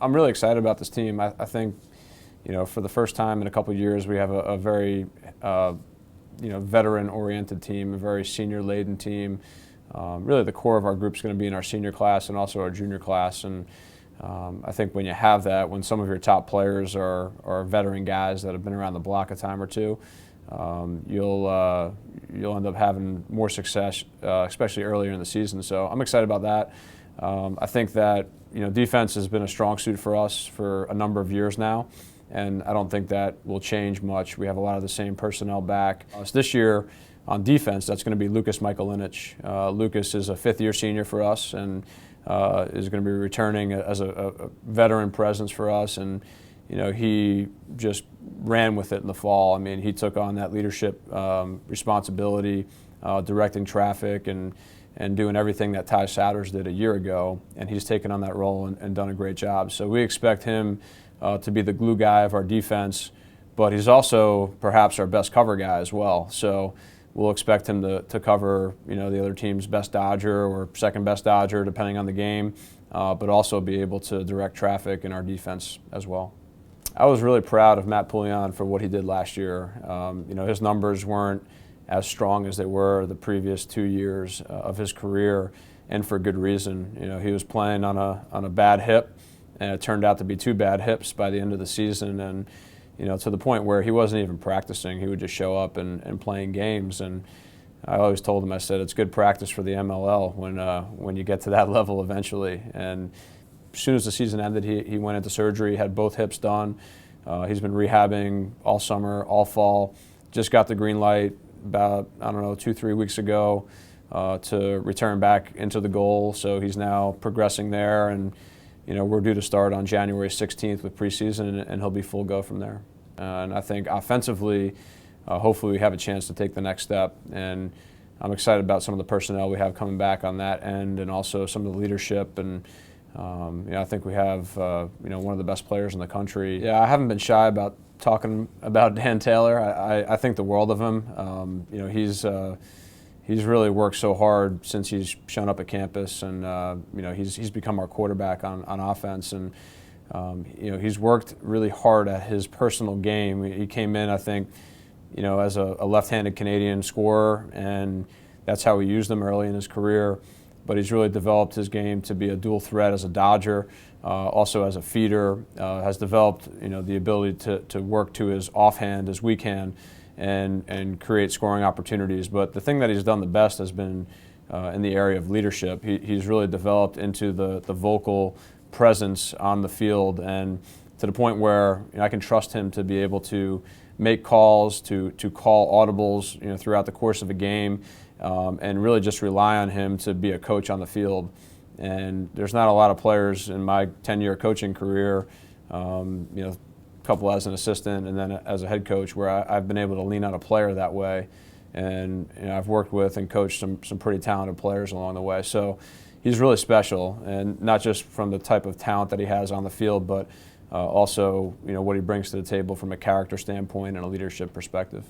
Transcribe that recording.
I'm really excited about this team. I think, for the first time in a couple of years, we have a very, veteran-oriented team, a very senior-laden team. Really, the core of our group is going to be in our senior class and also our junior class. And I think when you have that, when some of your top players are veteran guys that have been around the block a time or two, you'll end up having more success, especially earlier in the season. So I'm excited about that. I think that defense has been a strong suit for us for a number of years now, and I don't think that will change much. We have a lot of the same personnel back. So this year on defense, that's going to be Lucas Michaelinich. Lucas is a fifth-year senior for us and is going to be returning as a veteran presence for us. And he just ran with it in the fall. I mean, he took on that leadership responsibility, directing traffic and doing everything that Ty Souders did a year ago, and he's taken on that role and done a great job. So we expect him to be the glue guy of our defense, but he's also perhaps our best cover guy as well. So we'll expect him to cover the other team's best dodger or second best dodger, depending on the game, but also be able to direct traffic in our defense as well. I was really proud of Matt Poulion for what he did last year. His numbers weren't as strong as they were the previous 2 years of his career, and for good reason. He was playing on a bad hip, and it turned out to be 2 bad hips by the end of the season, and to the point where he wasn't even practicing. He would just show up and playing games. And I always told him, I said, it's good practice for the MLL when you get to that level eventually. And as soon as the season ended, he went into surgery, had both hips done. He's been rehabbing all summer, all fall. Just got the green light about, 2-3 weeks ago to return back into the goal. So he's now progressing there, and we're due to start on January 16th with preseason, and he'll be full go from there. And I think offensively, hopefully we have a chance to take the next step. And I'm excited about some of the personnel we have coming back on that end, and also some of the leadership. And I think we have one of the best players in the country. Yeah, I haven't been shy about talking about Dan Taylor. I think the world of him. He's really worked so hard since he's shown up at campus, and he's become our quarterback on offense. And he's worked really hard at his personal game. He came in, I think, as a left-handed Canadian scorer, and that's how we used him early in his career. But he's really developed his game to be a dual threat as a dodger, also as a feeder, has developed the ability to work to his offhand, his weak hand, and create scoring opportunities. But the thing that he's done the best has been in the area of leadership. He's really developed into the vocal presence on the field, and to the point where I can trust him to be able to make calls, to call audibles throughout the course of a game, and really just rely on him to be a coach on the field. And there's not a lot of players in my 10-year coaching career, a couple as an assistant and then as a head coach, where I've been able to lean on a player that way. And I've worked with and coached some pretty talented players along the way. So he's really special, and not just from the type of talent that he has on the field, but also what he brings to the table from a character standpoint and a leadership perspective.